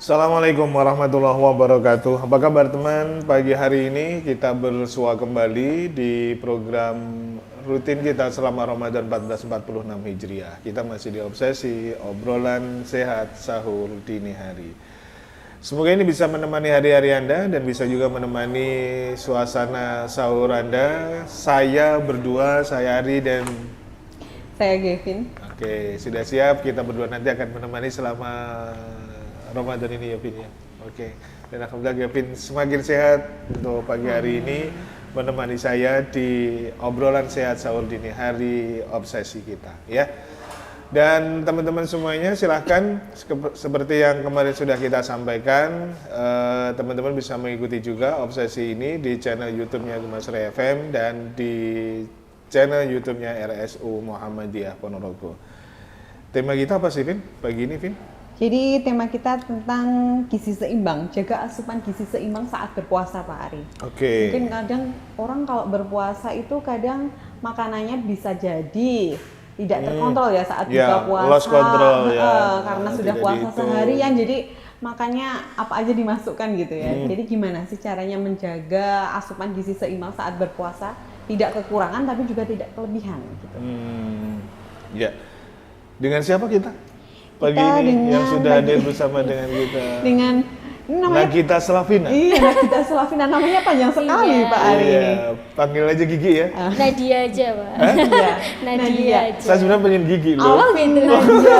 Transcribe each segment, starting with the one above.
Assalamualaikum warahmatullahi wabarakatuh. Apa kabar teman? Pagi hari ini kita bersua kembali di program rutin kita selama Ramadan 1446 Hijriah. Kita masih di obsesi obrolan sehat sahur dini hari. Semoga ini bisa menemani hari-hari Anda dan bisa juga menemani suasana sahur Anda. Saya berdua, saya Ari dan saya Gavin. Oke, sudah siap. Kita berdua nanti akan menemani selama Ramadan ini ya, Vin ya. Oke. Dan alhamdulillah Gavin semakin sehat untuk pagi hari ini menemani saya di obrolan sehat sahur dini hari obsesi kita ya. Dan teman-teman semuanya silahkan seperti yang kemarin sudah kita sampaikan, teman-teman bisa mengikuti juga obsesi ini di channel YouTube-nya Gemas Ray FM dan di channel YouTube-nya RSU Muhammadiyah Ponorogo. Tema kita apa sih, Vin? Pagi ini, Vin? Jadi tema kita tentang gizi seimbang, jaga asupan gizi seimbang saat berpuasa, Pak Ari. Oke. Mungkin kadang orang kalau berpuasa itu kadang makanannya bisa jadi tidak terkontrol ya saat buka puasa. Lost control ya. Karena sudah puasa seharian, jadi makannya apa aja dimasukkan gitu ya. Jadi gimana sih caranya menjaga asupan gizi seimbang saat berpuasa, tidak kekurangan tapi juga tidak kelebihan gitu. Ya. Dengan siapa kita? Pagi ini yang sudah hadir bersama dengan kita. Dengan namanya Nagita Slavina. Iya, Nagita Slavina, namanya panjang sekali Pak Ari ini. Panggil aja Gigi ya. Nadia aja, Pak. Nadia aja. Saya sebenarnya pengen Gigi loh. Alvin Nadia.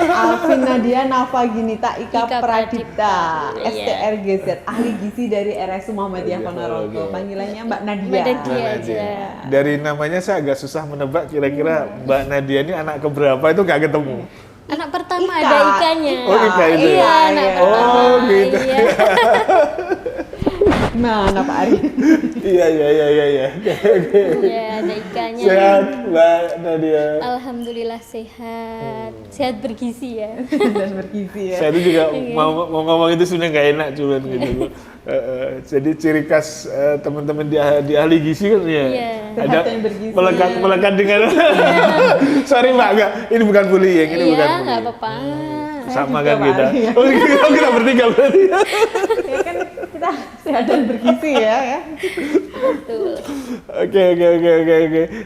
Alvin Nadia Nafa Ginita Ika Pradipta, STRGZ, ahli gizi dari RSU Muhammadiyah Ponorogo. Panggilannya Mbak Nadia. Mbak Nadia aja. Dari namanya saya agak susah menebak kira-kira Mbak Nadia ini anak keberapa itu gak ketemu. Anak pertama Ika. ada ikannya. Oh, Ika itu. Iya, anak pertama. Oh, gitu. Iya. Gimana Pak Ari? Iya. Iya, ada ikannya. Sehat Mbak Nadia. Alhamdulillah sehat. Sehat bergizi ya. Dan bergizi ya. Saya itu juga mau ngomong itu sebenarnya nggak enak cuman gitu. Jadi ciri khas teman-teman di ahli gizi kan ya. Ada Sehat dan bergizi. melekat dengan. Sorry Mbak, enggak. Ini bukan bullying, ini bukan Iya, bullying. nggak apa-apa. Sama juga, kan Pak kita. Ari, ya. Oh, kita bertiga berarti. Ya kan kita sehat dan bergizi ya. Betul. Oke.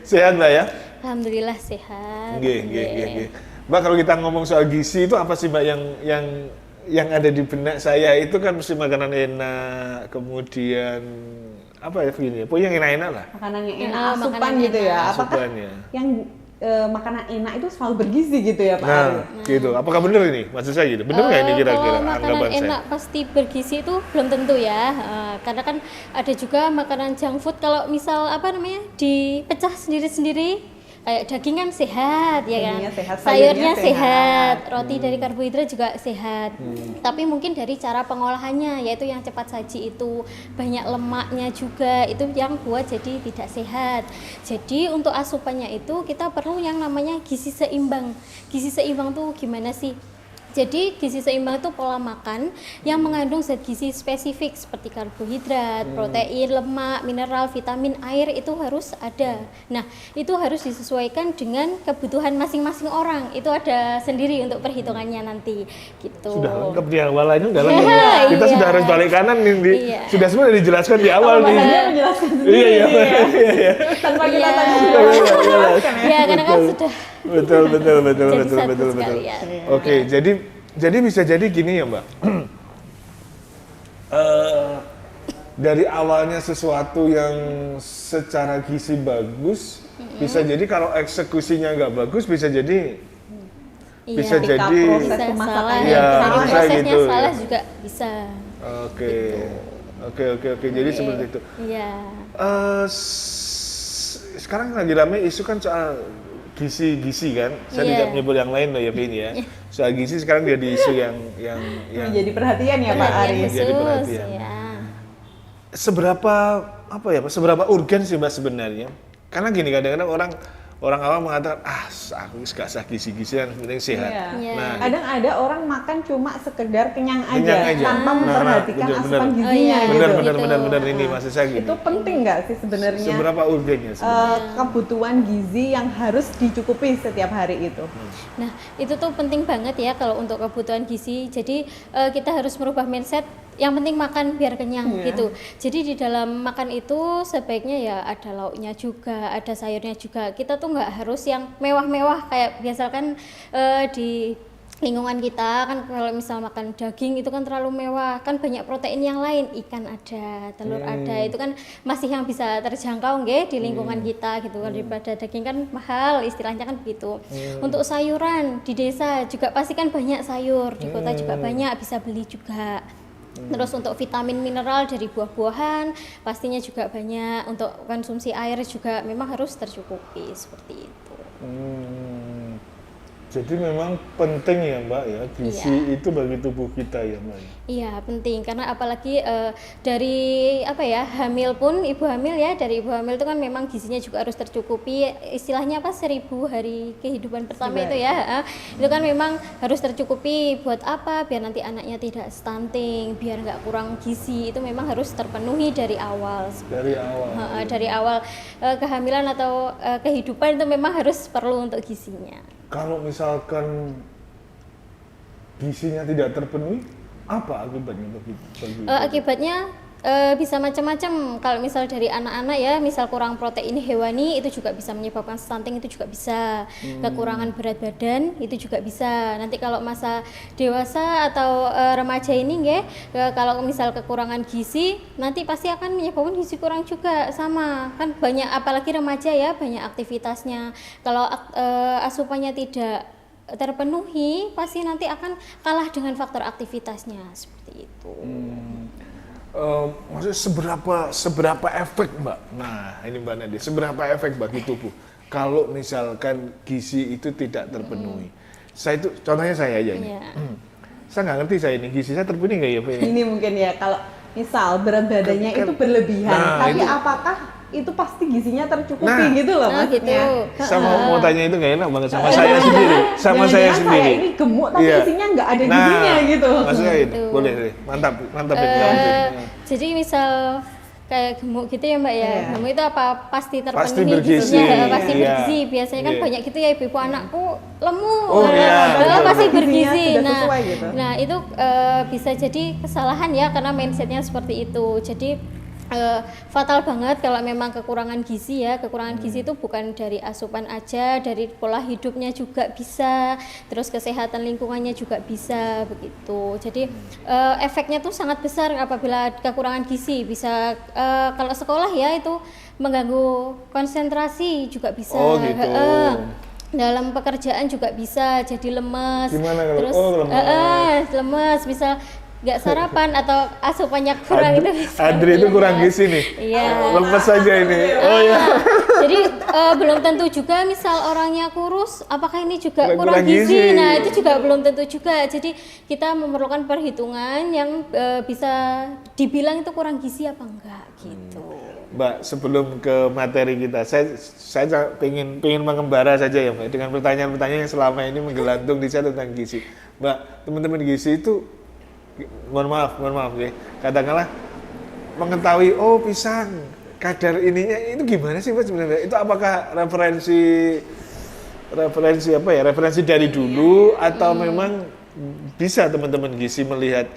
Sehat Mbak ya? Alhamdulillah sehat. Nggih. Mbak, kalau kita ngomong soal gizi itu apa sih Mbak yang ada di benak saya itu kan mesti makanan enak, kemudian apa ya begini, pokoknya yang enak-enak lah. Makanan yang enak, Makanan asupan enak. gitu ya. Apakah Asupannya. yang makanan enak itu selalu bergizi gitu ya Pak Ari? Nah, gitu. Apakah benar ini? Maksud saya gitu. Benar nggak ini kira-kira Kalau makanan anggapan saya? enak pasti bergizi itu belum tentu ya. Karena kan ada juga makanan junk food kalau misal dipecah sendiri-sendiri. Kayak daging kan sehat ya kan, Dagingnya sehat, sayurnya sayurnya sehat, roti dari karbohidrat juga sehat. Tapi mungkin dari cara pengolahannya, yaitu yang cepat saji itu banyak lemaknya juga, itu yang buat jadi tidak sehat. Jadi untuk asupannya itu kita perlu yang namanya gizi seimbang. Gizi seimbang tuh gimana sih? Jadi gizi seimbang itu pola makan yang mengandung zat gizi spesifik seperti karbohidrat, protein, lemak, mineral, vitamin, air itu harus ada. Nah, itu harus disesuaikan dengan kebutuhan masing-masing orang. Itu ada sendiri untuk perhitungannya nanti gitu. Sudah lengkap di awal aja udah lengkap. Kita Iya. sudah harus balik kanan nih. Iya. Sudah semua dijelaskan di awal nih. Dia menjelaskan sendiri Iya. tanpa kita Iya. tanya. Ya, karena kan sudah Betul. Jadi satu sekalian. Oke, jadi bisa jadi gini ya Mbak. Dari awalnya sesuatu yang secara gizi bagus, bisa jadi kalau eksekusinya nggak bagus, bisa jadi bisa Ketika jadi proses bisa pemasakannya salah, Iya, dari bisa prosesnya gitu, salah ya. juga bisa. Oke. Jadi seperti itu. Iya. Sekarang lagi ramai isu kan soal gizi kan. Saya Iya. tidak menyebut yang lain loh ya Vin ya. Soal gizi sekarang jadi isu yang Menjadi perhatian ya Pak Ari. Perhatian Jadi khusus, perhatian. ya. seberapa urgen sih Mbak sebenarnya? Karena gini kadang-kadang orang awam mengatakan, aku gak usah gizi-gizian, penting sehat. Iya. Iya. Nah, Kadang ada orang makan cuma sekedar kenyang aja, Kenyang aja. tanpa Nah, memperhatikan bener, asupan bener. gizinya Oh, iya. gitu. benar ini maksud saya gini. Itu penting nggak sih sebenarnya? Seberapa urgennya sebenarnya? Kebutuhan gizi yang harus dicukupi setiap hari itu. Nah, itu tuh penting banget ya kalau untuk kebutuhan gizi. Jadi kita harus merubah mindset, yang penting makan biar kenyang Iya. gitu. Jadi di dalam makan itu sebaiknya ya ada lauknya juga, ada sayurnya juga. Kita tuh nggak harus yang mewah-mewah kayak biasakan di lingkungan kita kan, kalau misal makan daging itu kan terlalu mewah, kan banyak protein yang lain, ikan ada, telur ada, itu kan masih yang bisa terjangkau nggih di lingkungan kita gitu kan, daripada daging kan mahal istilahnya kan begitu. Untuk sayuran di desa juga pasti kan banyak sayur, di kota juga banyak bisa beli juga. Terus untuk vitamin mineral dari buah-buahan pastinya juga banyak. Untuk konsumsi air juga memang harus tercukupi seperti itu. Jadi memang penting ya Mbak ya, gizi Iya. itu bagi tubuh kita ya Mbak. Iya penting, karena apalagi dari apa ya, hamil pun, ibu hamil ya, dari ibu hamil itu kan memang gizinya juga harus tercukupi. Istilahnya apa, 1000 hari kehidupan pertama itu ya, itu kan memang harus tercukupi. Buat apa? Biar nanti anaknya tidak stunting, biar nggak kurang gizi, itu memang harus terpenuhi dari awal. Dari awal. Dari awal kehamilan atau kehidupan itu memang harus perlu untuk gizinya. Kalau misalkan gizinya tidak terpenuhi, apa akibatnya bagi Akibatnya bisa macam-macam. Kalau misal dari anak-anak ya, misal kurang protein hewani itu juga bisa menyebabkan stunting, itu juga bisa. Kekurangan berat badan itu juga bisa. Nanti kalau masa dewasa atau remaja ini nggih, kalau misal kekurangan gizi nanti pasti akan menyebabkan gizi kurang juga, sama. Kan banyak, apalagi remaja ya, banyak aktivitasnya. Kalau asupannya tidak terpenuhi pasti nanti akan kalah dengan faktor aktivitasnya seperti itu. Maksudnya seberapa efek Mbak? Nah ini Mbak Nadia, seberapa efek bagi tubuh kalau misalkan gizi itu tidak terpenuhi? Saya itu, contohnya saya aja ini. Iya. Saya nggak ngerti saya ini, gizi saya terpenuhi nggak ya Pak? Ini mungkin ya, kalau misal berat badannya itu berlebihan, Nah, tapi itu. apakah itu pasti gizinya tercukupi Nah, gitu loh nah, maksudnya. gitu. Sama mau tanya itu nggak enak banget sama saya sendiri, sama saya Jangan-jangan sendiri. Saya ini gemuk tapi Iya. isinya nggak ada gizinya gitu. Maksudnya itu, Gitu. boleh, mantap ya. Jadi misal kayak gemuk gitu ya Mbak ya, Iya. gemuk itu apa pasti terpenuhi Pasti bergizi. gizinya, pasti Iya. bergizi. Biasanya kan Iya. banyak gitu ya, ibu anakku lemu, Oh, iya, betul, pasti betul. bergizi. Gizinya tidak Nah, sesuai gitu. nah itu bisa jadi kesalahan ya, karena mindsetnya seperti itu. Jadi fatal banget kalau memang kekurangan gizi ya. Kekurangan gizi itu bukan dari asupan aja, dari pola hidupnya juga bisa, terus kesehatan lingkungannya juga bisa begitu. Jadi efeknya tuh sangat besar apabila kekurangan gizi. Bisa kalau sekolah ya itu mengganggu konsentrasi juga bisa. Oh, gitu. Dalam pekerjaan juga bisa jadi lemes. Gimana kalau- terus oh, lemes. lemes, bisa nggak sarapan atau asupannya kurang itu bisa. Adri itu kurang gizi nih. Iya. Lemes saja ini. Oh ya. Jadi belum tentu juga misal orangnya kurus, apakah ini juga Kurang kurang gizi. gizi? Nah itu juga belum tentu juga. Jadi kita memerlukan perhitungan yang bisa dibilang itu kurang gizi apa enggak gitu. Mbak, sebelum ke materi kita, saya pengen mengembara saja ya Mbak, dengan pertanyaan-pertanyaan yang selama ini menggelantung di saya tentang gizi. Mbak, teman-teman gizi itu, mohon maaf ya, kadang-kala mengetahui, oh pisang, kadar ininya, itu gimana sih Mbak sebenarnya? Itu apakah referensi dari dulu, atau memang bisa teman-teman gizi melihat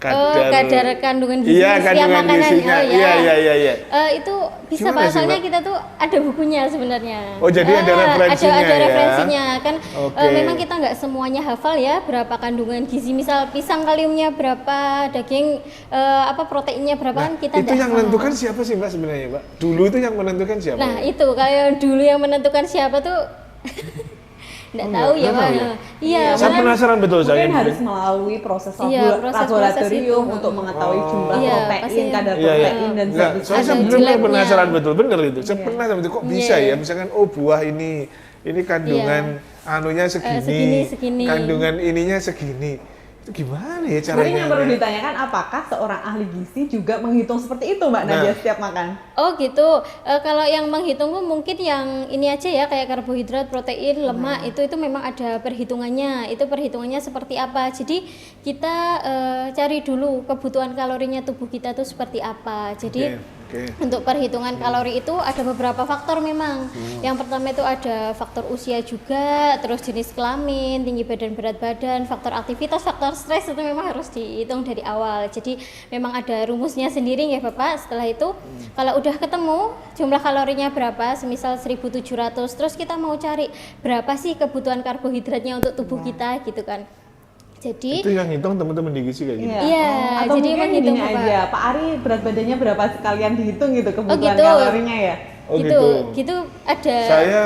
kadar kandungan gizi iya, setiap kandungan makanan. gizinya. Oh, ya. Iya. Itu bisa Gimana Pak, sih, soalnya Mbak? kita tuh ada bukunya sebenarnya. Oh, jadi ada referensinya ada ya? referensinya kan. Oke. Memang kita nggak semuanya hafal ya berapa kandungan gizi. Misal pisang kaliumnya berapa, daging proteinnya berapa, kan kita itu nggak yang hafal. menentukan siapa sih Mbak sebenarnya Mbak? Dulu itu yang menentukan siapa? Nah itu kalau dulu yang menentukan siapa tuh nggak tahu ya nggak Pak. tahu ya? Iya. Saya malah- penasaran betul saya. Mungkin harus melalui proses Iya, proses laboratorium itu. untuk mengetahui jumlah Iya, protein, pasti. kadar Iya. protein dan Enggak, zat-zat soalnya saya Ada benar jeleknya. penasaran betul, bener itu. Saya pernah sama itu, kok bisa Iya. ya? Misalkan, oh buah ini kandungan anunya segini, segini. kandungan ininya segini. Itu gimana ya Mungkin caranya? yang perlu ditanyakan apakah seorang ahli gizi juga menghitung seperti itu Mbak Nadia setiap makan? Oh gitu. Kalau yang menghitung tuh mungkin yang ini aja ya, kayak karbohidrat, protein, lemak, itu memang ada perhitungannya. Itu perhitungannya seperti apa. Jadi kita cari dulu kebutuhan kalorinya tubuh kita tuh seperti apa. Jadi untuk perhitungan kalori itu ada beberapa faktor memang. Yang pertama itu ada faktor usia juga, terus jenis kelamin, tinggi badan, berat badan, faktor aktivitas, faktor stres itu memang harus dihitung dari awal. Jadi memang ada rumusnya sendiri ya Bapak. Setelah itu kalau udah ketemu jumlah kalorinya berapa, semisal 1700, terus kita mau cari berapa sih kebutuhan karbohidratnya untuk tubuh kita gitu kan. Jadi itu yang hitung teman-teman di gizi kayak gitu. Iya, Atau jadi mungkin menghitung gini Bapak. aja, Pak Ari berat badannya berapa sekalian dihitung gitu kebutuhan gitu. kalorinya ya? Oh gitu ada. Saya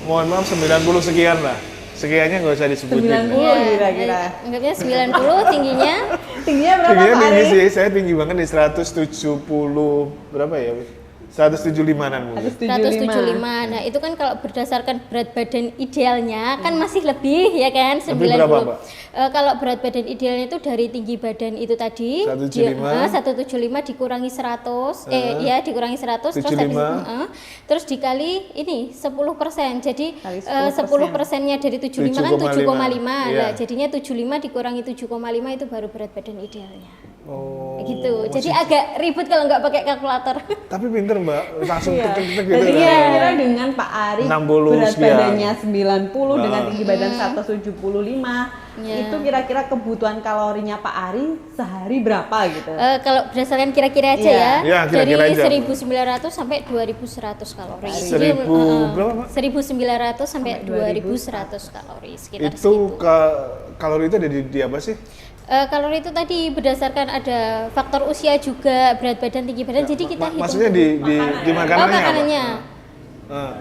mohon maaf 90 sekian lah. Sekiannya nggak usah disebutin. 90 kira-kira. Anggapnya 90, tingginya Tingginya berapa Tingginya Pak tinggi Ari? sih, saya tinggi banget di 170 berapa ya? 175-an mungkin. 175. Nah, itu kan kalau berdasarkan berat badan idealnya kan masih lebih ya kan, 90. Lebih berapa, Mbak? Kalau berat badan idealnya itu dari tinggi badan itu tadi 175. 175 dikurangi 100 ya dikurangi 100 terus 75. terus dikali ini 10%. Jadi Kali 10%-nya dari 75 kan 7,5. 7,5. Nah, Iya. jadinya 75 dikurangi 7,5 itu baru berat badan idealnya. Oh. Gitu. Jadi agak ribet kalau nggak pakai kalkulator. Tapi pinter Mbak, langsung Iya. tek-tek gitu. Jadi kan. kira-kira dengan Pak Ari 60 berat sekian. badannya 90 dengan tinggi badan 175, Iya. itu kira-kira kebutuhan kalorinya Pak Ari sehari berapa gitu? Kalau berdasarkan kira-kira aja Iya. ya, Iya, kira-kira dari aja. 1900 sampai 2100 kalori. Jadi, 1000 berapa, Pak? 1900 sampai 2100 kalori sekitar Itu segitu. kalori itu ada di apa sih? Kalori itu tadi berdasarkan ada faktor usia juga, berat badan, tinggi badan. Jadi kita hitung. Maksudnya di makanannya apa? makanannya. Ah.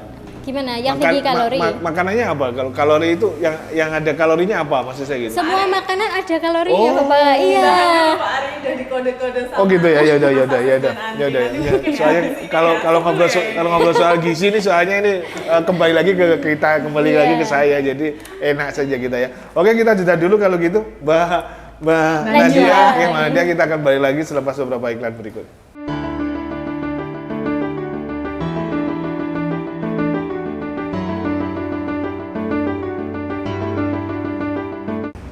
Gimana? Yang tinggi kalori. Makanannya apa? Kalau kalori itu yang ada kalorinya apa? Maksud saya gitu. Semua makanan ada kalorinya, Oh. Bapak. Iya. Pak Ari udah dikode-kode sama Oh gitu ya, ya udah. Nanti mungkin Soalnya habis ini kalau ngobrol soal gizi ini soalnya ini kembali lagi ke kita, kembali Iya. lagi ke saya, jadi enak saja kita ya. Oke, kita jeda dulu kalau gitu, Mbak Nadia. Oke, Mbak Nadia, kita akan balik lagi selepas beberapa iklan berikut.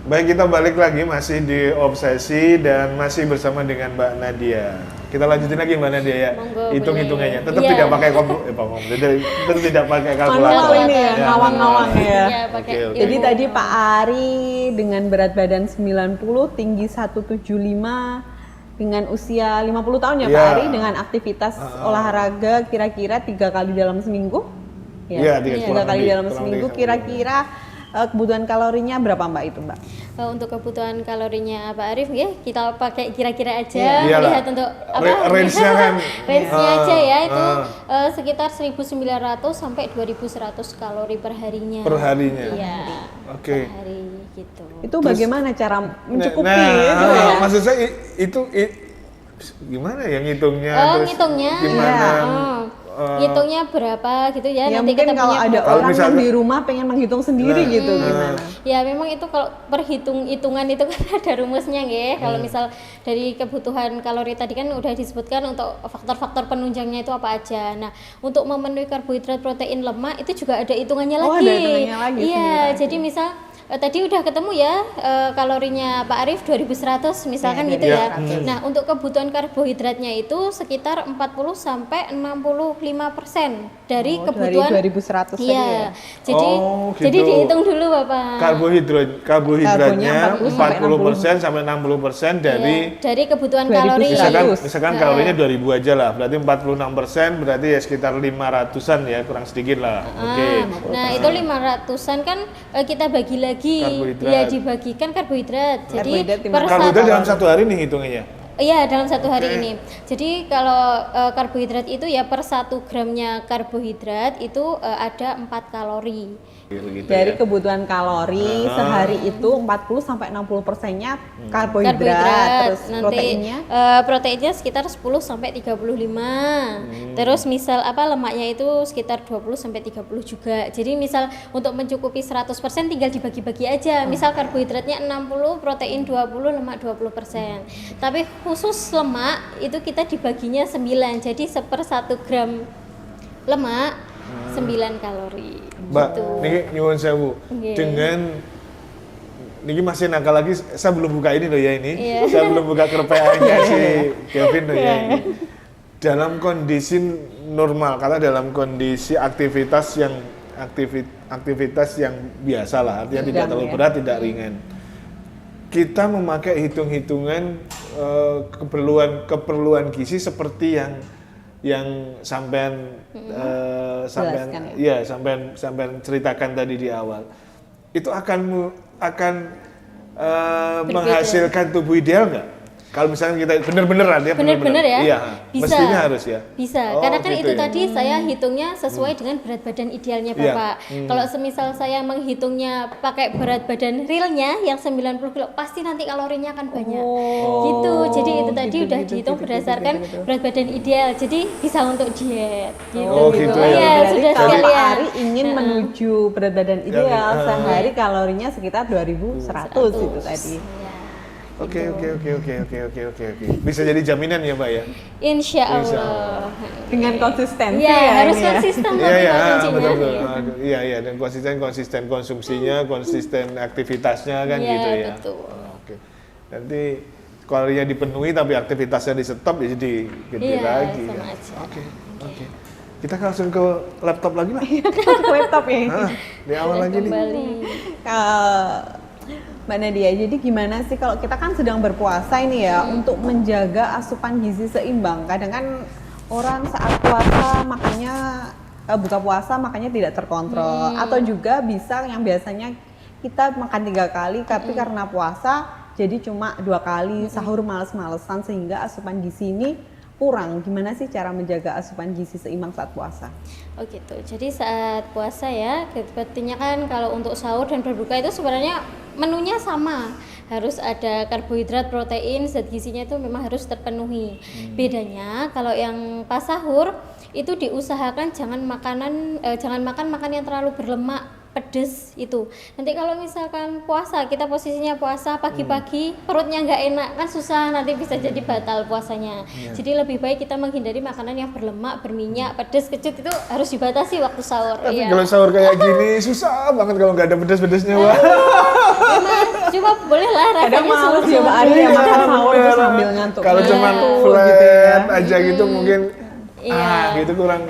Baik, kita balik lagi masih di Obsesi dan masih bersama dengan Mbak Nadia. Kita lanjutin lagi Mbak Nadia ya. Monggo, Hitung-hitungannya. boleh. Tetap Iya. tidak pakai tetap tidak pakai kalkulator. Manual ini ya, ngawang-ngawang ya. Iya, pakai Oke, oke. Jadi tadi Pak Ari dengan berat badan 90, tinggi 175, dengan usia 50 tahun ya Pak Iya. Ari, dengan aktivitas olahraga kira-kira 3 kali dalam seminggu. Iya, tiga kali dalam kurang seminggu. lebih. Kira-kira kebutuhan kalorinya berapa Mbak itu Mbak? Untuk kebutuhan kalorinya Pak Arif ya, kita pakai kira-kira aja, Iyalah. lihat untuk Range-nya kan. range-nya aja ya, itu Ah. sekitar 1900 sampai 2100 kalori per harinya. Per harinya. Iya. Oke. Per hari gitu. Itu bagaimana cara mencukupi Nah, itu ya? maksud saya itu gimana ya ngitungnya? Oh, terus ngitungnya. Gimana? Iya. Ngitungnya berapa gitu ya, Ya nanti mungkin kita kalau punya ada Kalau orang misalnya- yang di rumah pengen menghitung sendiri Nah, gitu gimana? Ya memang itu kalau hitungan itu kan ada rumusnya nggih. Kalau misal dari kebutuhan kalori tadi kan udah disebutkan untuk faktor-faktor penunjangnya itu apa aja. Nah, untuk memenuhi karbohidrat, protein, lemak itu juga ada hitungannya Oh, lagi. ada hitungannya lagi Iya, sendiri. jadi misal tadi udah ketemu ya kalorinya Pak Arif 2100 misalkan Iya, gitu ya. 2100. Nah, untuk kebutuhan karbohidratnya itu sekitar 40 sampai 65% dari Oh, kebutuhan dari 2100 tadi Iya. ya. Jadi Oh, jadi gitu. dihitung dulu Bapak. Karbohidratnya Karbonya 40% sampai 60% dari Iya, dari kebutuhan 2100. kalori. misalkan kalorinya 2000 aja lah. Berarti 46% berarti ya sekitar 500-an ya, kurang sedikit lah. Oke. Nah, itu 500-an kan kita bagi lagi Karbohidrat. ya dibagikan karbohidrat. Jadi Karbohidrat per Karbohidrat satu- dalam satu hari nih hitungannya. Iya, dalam satu hari ini. Jadi kalau karbohidrat itu ya per 1 gramnya karbohidrat itu ada 4 kalori. Gitu Dari ya. kebutuhan kalori sehari itu 40-60%-nya karbohidrat, terus nanti proteinnya proteinnya sekitar 10 sampai 35. Terus misal lemaknya itu sekitar 20 sampai 30 juga. Jadi misal untuk mencukupi 100% tinggal dibagi-bagi aja. Misal karbohidratnya 60, protein 20, lemak 20%. Tapi khusus lemak itu kita dibaginya 9. Jadi 1/1 gram lemak 9 kalori. Mbak, Gitu. niki nyuwun sewu. Nggih. Dengan niki masih nakal lagi, saya belum buka ini loh ya ini. Iya. Saya belum buka kerpeannya si Kevin loh ya ini. Dalam kondisi normal, karena dalam kondisi aktivitas yang biasa lah, artinya tidak Sedang, terlalu ya. berat, tidak ringan. Kita memakai hitung-hitungan keperluan gizi seperti yang sampean Jelaskan, sampean ceritakan tadi di awal, itu akan Berbeda. menghasilkan tubuh ideal nggak? Kalau misalnya kita bener-beneran ya, Bener-bener ya? iya, Bisa. mestinya harus ya. Bisa, Oh, karena kan gitu itu ya. tadi saya hitungnya sesuai dengan berat badan idealnya Iya. Bapak. Kalau semisal saya menghitungnya pakai berat badan realnya yang 90 kilo, pasti nanti kalorinya akan banyak. Gitu, jadi itu tadi udah dihitung berdasarkan berat badan ideal, jadi bisa untuk diet. Gitu. Oh, gitu ya. Iya, Berarti sudah kalau Pak sekalian. Ari ingin menuju berat badan ideal, Yang- sehari kalorinya sekitar 2100 itu tadi. Iya. Oke. Bisa jadi jaminan ya, Mbak ya. Insya Insya Allah. Dengan konsistensi Iya, ya harus ini ya. konsisten Iya iya, kuncinya. betul. Iya dan konsisten konsumsinya, konsisten aktivitasnya kan Iya, gitu ya. betul. Oke. Nanti kalorinya dipenuhi tapi aktivitasnya di stop ya jadi gede Iya, lagi. sama ya. aja. Oke. Kita langsung ke laptop lagi lah. Laptop ya. Di awal lagi nih. Kembali. Mbak Nadia, jadi gimana sih kalau kita kan sedang berpuasa ini ya untuk menjaga asupan gizi seimbang. Kadang kan orang saat puasa makannya buka puasa makannya tidak terkontrol, atau juga bisa yang biasanya kita makan 3 kali tapi karena puasa jadi cuma 2 kali, sahur males-malesan sehingga asupan gizi ini kurang. Gimana sih cara menjaga asupan gizi seimbang saat puasa? Oh gitu. Jadi saat puasa ya, sepertinya kan kalau untuk sahur dan berbuka itu sebenarnya menunya sama. Harus ada karbohidrat, protein, zat gizinya itu memang harus terpenuhi. Bedanya kalau yang pas sahur itu diusahakan jangan makan makan yang terlalu berlemak, pedes itu. Nanti kalau misalkan puasa, kita posisinya puasa pagi-pagi, perutnya nggak enak kan susah, nanti bisa jadi batal puasanya. Jadi lebih baik kita menghindari makanan yang berlemak, berminyak, pedes, kecut, itu harus dibatasi waktu sahur. Tapi Iya. kalau sahur kayak gini susah banget kalau nggak ada pedas-pedasnya, Wak. Emang, cuma boleh lah rasanya. Kadang males ya Mbak Ari Iya, ya makan sahur bener. terus sambil ngantuk. Kalau cuman Ngantuk flat gitu ya. aja gitu mungkin Iya. gitu kurang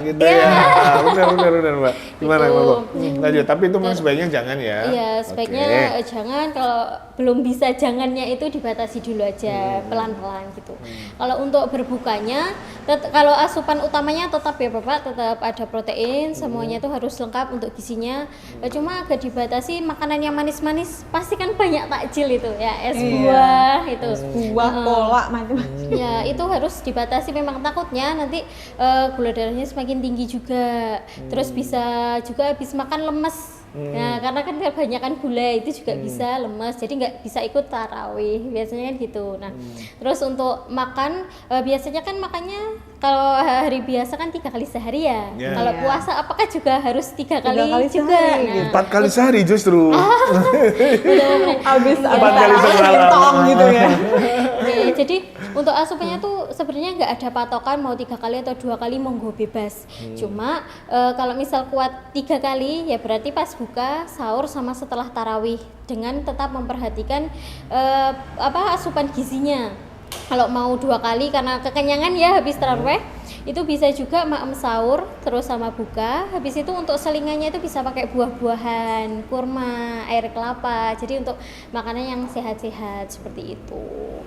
gitu iya. ya. Benar Mbak. Gimana Gitu. Mbak? Lanjut, tapi itu memang sebaiknya jangan ya. Iya, sebaiknya Oke. jangan, kalau belum bisa jangannya itu dibatasi dulu aja, pelan-pelan gitu. Kalau untuk berbukanya, kalau asupan utamanya tetap ya Bapak, tetap ada protein, semuanya itu harus lengkap untuk gizinya. Cuma agak dibatasi makanan yang manis-manis, pasti kan banyak takjil itu ya, es buah itu. Buah, kolak, macam-macam. Ya, itu harus dibatasi, memang takutnya nanti gula darahnya semakin tinggi juga. Terus bisa juga habis makan lemes. Nah, karena kan kebanyakan gula itu juga bisa lemes, jadi nggak bisa ikut tarawih biasanya kan gitu. Nah, terus untuk makan biasanya kan makannya kalau hari biasa kan 3 kali sehari ya. Ya. Kalau Iya. puasa apakah juga harus 3 kali, kali juga? sehari, Nah, gitu. 4 kali sehari justru. bener-bener. Habis 4 kali semalam. tong gitu ya. Oke, jadi untuk asupannya tuh sebenarnya nggak ada patokan mau 3 kali atau 2 kali, monggo bebas. Cuma kalau misal kuat 3 kali ya berarti pas buka, sahur sama setelah tarawih, dengan tetap memperhatikan asupan gizinya. Kalau mau 2 kali karena kekenyangan ya habis tarawih, itu bisa juga maem sahur terus sama buka. Habis itu untuk selingannya itu bisa pakai buah-buahan, kurma, air kelapa. Jadi untuk makanan yang sehat-sehat seperti itu.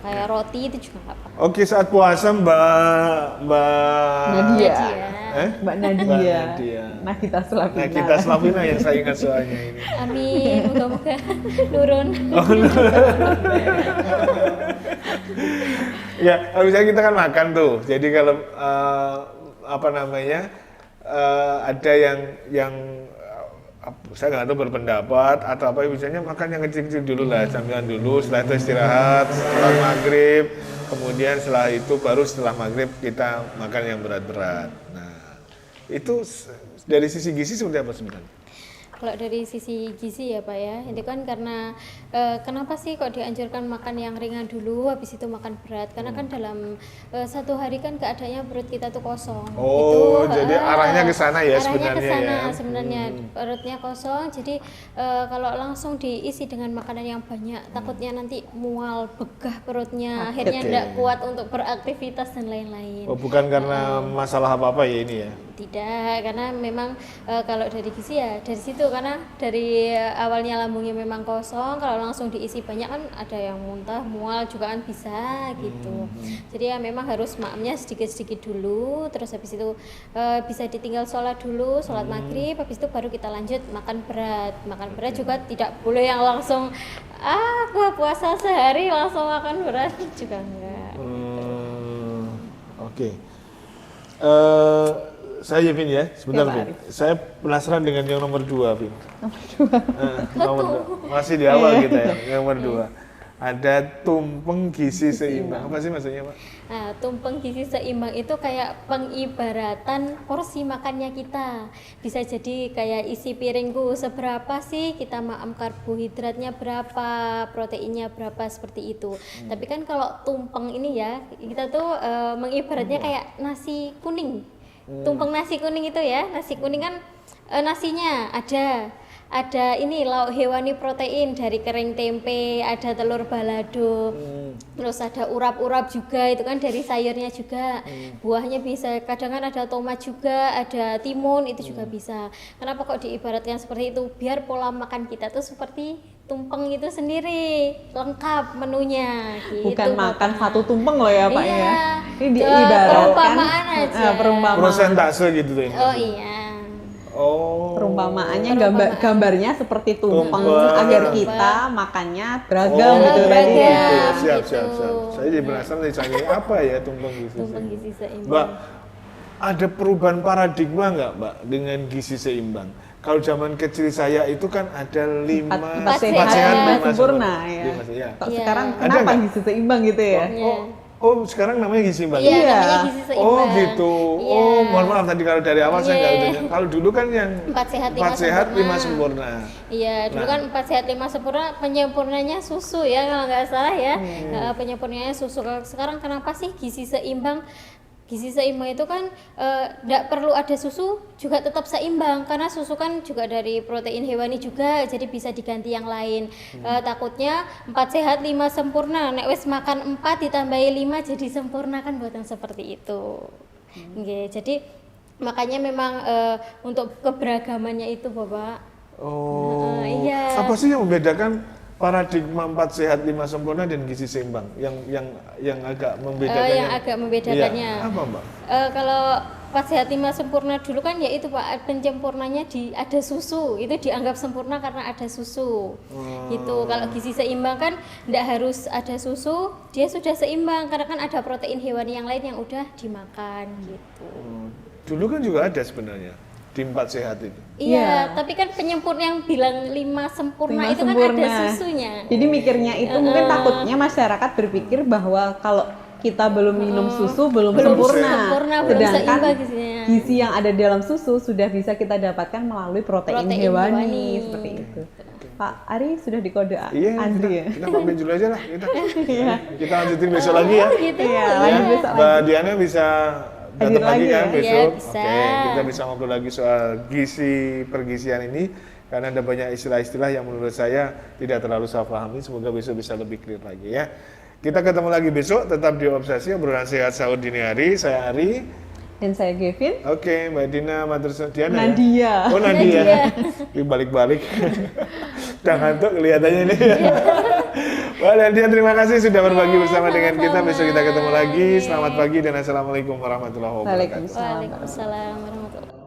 Kayak roti itu juga nggak apa-apa. Oke, saat puasa Mbak Nadia. Mbak Mbak Nadia. Nadia. Nakita Slavina. Nah, kita Slavina yang saya ingat soalnya ini. Amin, moga-moga nurun. Ya, kalau misalnya kita kan makan tuh. Jadi kalau apa namanya? Ada yang saya nggak tahu berpendapat atau apa, misalnya makan yang kecil-kecil dulu lah, camilan dulu, setelah itu istirahat, setelah maghrib, kemudian setelah itu baru setelah maghrib kita makan yang berat-berat. Nah, itu dari sisi gizi seperti apa sebenarnya? Kalau dari sisi gizi ya Pak ya, itu kan karena kenapa sih kok dianjurkan makan yang ringan dulu, habis itu makan berat? Karena kan dalam satu hari kan keadaannya perut kita tuh kosong. Oh, itu, jadi arahnya ke sana ya arahnya sebenarnya ke sana ya. sebenarnya, perutnya kosong. Jadi kalau langsung diisi dengan makanan yang banyak, takutnya nanti mual, begah perutnya, akhirnya Oke. tidak kuat untuk beraktivitas dan lain-lain. Oh, bukan karena masalah apa-apa ya ini ya? Tidak, karena memang kalau dari gizi ya dari situ, karena dari awalnya lambungnya memang kosong, kalau langsung diisi banyak kan ada yang muntah, mual juga kan bisa gitu. Jadi ya memang harus makannya sedikit-sedikit dulu, terus habis itu bisa ditinggal sholat dulu, sholat maghrib, habis itu baru kita lanjut makan berat. Makan berat juga tidak boleh yang langsung puasa sehari langsung makan berat juga enggak. Oke. Saya Vin ya, sebentar Ya, Pak Vin. Arif. Saya penasaran dengan yang nomor 2, Vin. Nomor 2. Nomor 2. Masih di awal kita ya, yang nomor 2. Ada tumpeng gizi seimbang. Apa sih maksudnya, Pak? Nah, tumpeng gizi seimbang itu kayak pengibaratan porsi makannya kita. Bisa jadi kayak isi piringku seberapa sih, kita karbohidratnya berapa, proteinnya berapa, seperti itu. Tapi kan kalau tumpeng ini ya, kita tuh mengibaratnya kayak nasi kuning. Tumpeng nasi kuning itu ya, nasi kuning kan nasinya ada ini lauk hewani protein dari kering tempe, ada telur balado, terus ada urap-urap juga, itu kan dari sayurnya juga, buahnya bisa, kadang kan ada tomat juga, ada timun, itu juga bisa. Kenapa kok diibaratkan seperti itu? Biar pola makan kita tuh seperti tumpeng itu sendiri, lengkap menunya gitu. Bukan makan Bapak. satu tumpeng loh ya Pak Iya. ya. Ini diibaratkan Perumpamaan aja. perumpamaan. Prosentase gitu tuh. Oh iya. Oh. Perumpamaannya Perumpamaan. gambarnya seperti tumpeng Tumpeng. agar kita makannya beragam Oh, gitu beragam. tadi ya. Siap, Gitu. siap, siap. Saya jadi penasaran nih, cari apa ya tumpeng gizi Tumpeng seimbang? gizi seimbang. Mbak, ada perubahan paradigma nggak, Mbak, dengan gizi seimbang? Kalau zaman kecil saya itu kan ada 5 Empat sehat, lima lima sempurna ya. ya. Kok Iya. sekarang Ada kenapa nggak? gizi seimbang gitu ya? Iya. Oh, sekarang namanya gizi seimbang. Iya, Iya. namanya gizi seimbang. Oh gitu. Iya. Oh, mohon maaf tadi kalau dari awal saya nggak Iya. udah. Kalau dulu kan yang 4 sehat, 5 4 sehat, sempurna. 5 sempurna. Iya, dulu Nah. kan 4 sehat 5 sempurna, penyempurnanya susu ya kalau nggak salah ya. Penyempurnanya susu. Kalau sekarang kenapa sih gizi seimbang? Gizi seimbang itu kan nggak perlu ada susu juga tetap seimbang, karena susu kan juga dari protein hewani juga, jadi bisa diganti yang lain. Takutnya 4 sehat 5 sempurna, nek wis makan 4 ditambahi 5 jadi sempurna, kan buatan seperti itu. Nggih, jadi makanya memang untuk keberagamannya itu Bapak. Oh. Iya. Apa sih yang membedakan paradigma 4 sehat 5 sempurna dan gizi seimbang? Yang agak membedakannya. Yang agak membedakannya. Iya. Apa, Mbak? Kalau 4 sehat 5 sempurna dulu kan ya itu Pak, penyempurnanya ada susu, itu dianggap sempurna karena ada susu. Gitu. Kalau gizi seimbang kan tidak harus ada susu, dia sudah seimbang karena kan ada protein hewani yang lain yang udah dimakan gitu. Dulu kan juga ada sebenarnya di 4 sehat itu. Iya, Iya. tapi kan penyempurna yang bilang 5 sempurna 5 itu kan sempurna. ada susunya. Jadi mikirnya itu mungkin takutnya masyarakat berpikir bahwa kalau kita belum minum susu belum sempurna. belum Sedangkan seimbang gizinya. gizi yang ada dalam susu sudah bisa kita dapatkan melalui protein Protein hewani hewani. seperti itu. Pak Ari sudah di kode Iya, Andri ya. kita pamit dulu aja lah. Iya. Kita lanjutin besok lagi ya. Gitu. Iya, ya. lanjut besok Mbak lagi. Diana bisa Hadir datang lagi lagi kan ya? besok? Iya, bisa. Oke, kita bisa ngobrol lagi soal gizi pergizian ini karena ada banyak istilah-istilah yang menurut saya tidak terlalu saya pahami. Semoga besok bisa lebih clear lagi ya. Kita ketemu lagi besok, tetap di Obsesi obrolan sehat sahur dini hari. Saya Ari. Dan saya Gavin. Oke, Mbak Dina, Diana Nadia. ya? Oh Nadia. Ini balik-balik. Udah ngantuk kelihatannya ini. Mbak Nadia, terima kasih sudah berbagi bersama dengan kita. Besok kita ketemu lagi. Selamat pagi dan assalamualaikum warahmatullahi wabarakatuh. Waalaikumsalam. Waalaikumsalam warahmatullahi wabarakatuh.